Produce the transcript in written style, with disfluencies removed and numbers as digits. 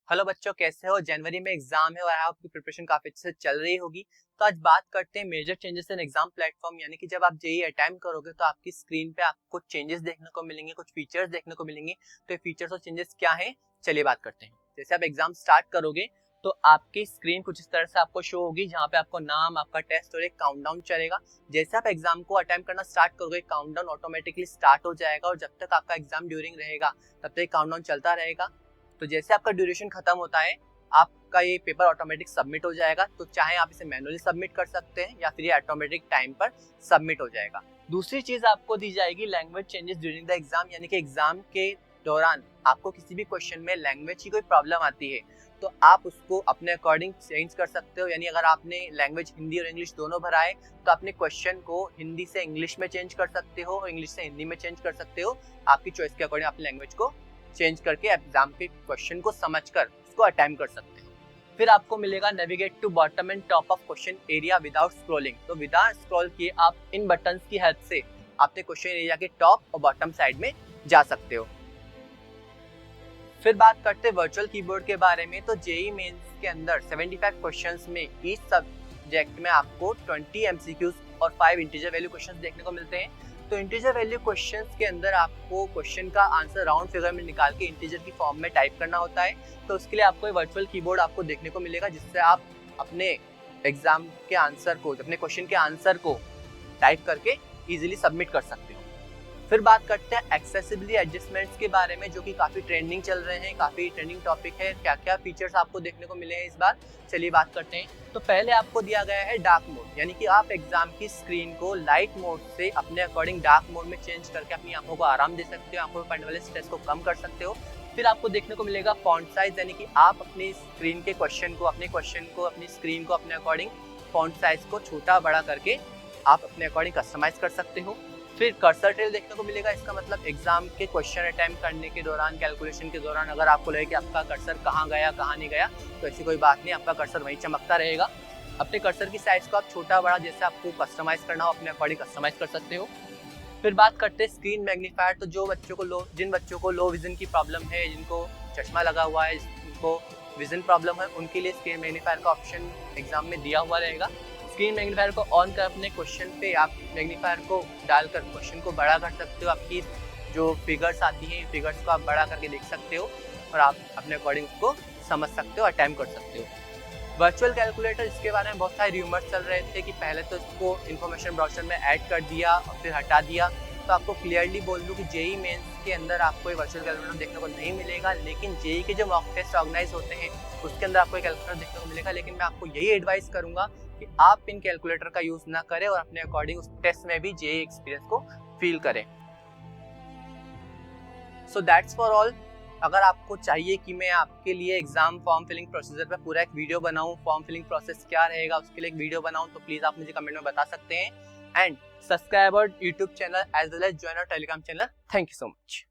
Hello बच्चों, कैसे हो। जनवरी में एग्जाम है और आपकी प्रिपरेशन काफी अच्छे से चल रही होगी। तो आज बात करते हैं major changes in exam platform, यानी कि जब आप जेईई अटेम्प्ट करोगे तो आपकी स्क्रीन पे आपको चेंजेस देखने को मिलेंगे, कुछ फीचर्स देखने को मिलेंगे। तो ये फीचर्स और चेंजेस क्या हैं, चलिए बात करते हैं। जैसे आप एग्जाम स्टार्ट करोगे तो आपकी स्क्रीन कुछ इस तरह से आपको शो होगी, जहाँ पे आपको नाम, आपका टेस्ट और एक काउंटडाउन चलेगा। जैसे आप एग्जाम को अटेम्प्ट करना स्टार्ट करोगे, काउंटडाउन ऑटोमेटिकली स्टार्ट हो जाएगा और जब तक आपका एग्जाम ड्यूरिंग रहेगा तब तक काउंटडाउन चलता रहेगा। तो जैसे आपका ड्यूरेशन खत्म होता है, आपका ये पेपर ऑटोमेटिक सबमिट हो जाएगा। तो चाहे आप इसे मैनुअली सबमिट कर सकते हैं या फिर ये ऑटोमेटिक टाइम पर सबमिट हो जाएगा। दूसरी चीज आपको दी जाएगी language changes during the exam, यानी कि एग्जाम के दौरान आपको किसी भी क्वेश्चन में लैंग्वेज की कोई प्रॉब्लम आती है तो आप उसको अपने अकॉर्डिंग चेंज कर सकते हो। यानी अगर आपने लैंग्वेज हिंदी और इंग्लिश दोनों भरा है तो अपने क्वेश्चन को हिंदी से इंग्लिश में चेंज कर सकते हो और इंग्लिश से हिंदी में चेंज कर सकते हो। आपकी चॉइस के अकॉर्डिंग अपनी लैंग्वेज को चेंज करके एग्जाम के क्वेश्चन को समझकर उसको अटेम्प्ट कर सकते हो। फिर आपको मिलेगा navigate to bottom and top of question area without scrolling. तो विदाउट स्क्रॉल किए आप इन बटन्स की हेल्प से अपने क्वेश्चन एरिया के टॉप और बॉटम साइड में जा सकते हो। फिर बात करते हैं वर्चुअल कीबोर्ड के बारे में। तो जेईई मेंस के अंदर 75 क्वेश्चंस में ईच सब्जेक्ट में आपको 20 एमसीक्यूज और 5 इंटीजर वैल्यू क्वेश्चंस देखने को मिलते हैं। तो इंटीजर वैल्यू क्वेश्चंस के अंदर आपको क्वेश्चन का आंसर राउंड फिगर में निकाल के इंटीजर की फॉर्म में टाइप करना होता है। तो उसके लिए आपको वर्चुअल कीबोर्ड आपको देखने को मिलेगा, जिससे आप अपने एग्जाम के आंसर को, अपने क्वेश्चन के आंसर को टाइप करके इजीली सबमिट कर सकते हो। फिर बात करते हैं एक्सेसिबिलिटी एडजस्टमेंट्स के बारे में, जो कि काफी ट्रेंडिंग चल रहे हैं, काफी ट्रेंडिंग टॉपिक है। क्या क्या फीचर्स आपको देखने को मिले हैं इस बार, चलिए बात करते हैं। तो पहले आपको दिया गया है डार्क मोड, यानी कि आप एग्जाम की स्क्रीन को लाइट मोड से अपने अकॉर्डिंग डार्क मोड में चेंज करके अपनी आंखों को आराम दे सकते हो, आंखों में पड़ने वाले स्ट्रेस को कम कर सकते हो। फिर आपको देखने को मिलेगा फॉन्ट साइज, यानी कि आप अपनी स्क्रीन के क्वेश्चन को, अपनी स्क्रीन को अपने अकॉर्डिंग फॉन्ट साइज को छोटा बड़ा करके आप अपने अकॉर्डिंग कस्टमाइज कर सकते हो। फिर कर्सर ट्रेल देखने को मिलेगा। इसका मतलब एग्जाम के क्वेश्चन अटेम्प्ट करने के दौरान, कैलकुलेशन के दौरान अगर आपको लगे कि आपका कर्सर कहाँ गया कहाँ नहीं गया, तो ऐसी कोई बात नहीं, आपका कर्सर वहीं चमकता रहेगा। अपने कर्सर की साइज को आप छोटा बड़ा जैसे आपको कस्टमाइज करना हो अपने अकॉर्डिंग कस्टमाइज कर सकते हो। फिर बात करते हैं स्क्रीन मैग्नीफायर। तो जिन बच्चों को लो विजन की प्रॉब्लम है, जिनको चश्मा लगा हुआ है, जिनको विजन प्रॉब्लम है, उनके लिए स्क्रीन मैग्नीफायर का ऑप्शन एग्जाम में दिया हुआ रहेगा। स्क्रीन मैग्नीफायर को ऑन कर अपने क्वेश्चन पे आप मैग्नीफायर को डालकर क्वेश्चन को बड़ा कर सकते हो। आपकी जो फिगर्स आती हैं, फिगर्स को आप बड़ा करके देख सकते हो और आप अपने अकॉर्डिंग उसको समझ सकते हो, अटेम्प्ट कर सकते हो। वर्चुअल कैलकुलेटर, इसके बारे में बहुत सारे र्यूमर्स चल रहे थे कि पहले तो इसको इन्फॉर्मेशन ब्राउज़र में ऐड कर दिया और फिर हटा दिया। तो आपको क्लियरली बोल दूँ कि जेईई मेंस के अंदर आपको ये वर्चुअल कैलकुलेटर देखने को नहीं मिलेगा, लेकिन जेईई के जो मॉक टेस्ट ऑर्गेनाइज होते हैं उसके अंदर आपको कैलकुलेटर देखने को मिलेगा। लेकिन मैं आपको यही एडवाइस करूंगा कि आप इन कैलकुलेटर का यूज ना करें और अपने अकॉर्डिंग उस टेस्ट में भी जेईई एक्सपीरियंस को फील करें। So that's for all. अगर आपको चाहिए कि मैं आपके लिए एग्जाम फॉर्म फिलिंग प्रोसीजर पे पूरा एक वीडियो बनाऊं, फॉर्म फिलिंग प्रोसेस क्या रहेगा उसके लिए एक वीडियो बनाऊं, तो प्लीज आप मुझे कमेंट में बता सकते हैं। And subscribe our YouTube channel as well as join our Telegram channel. Thank you so much.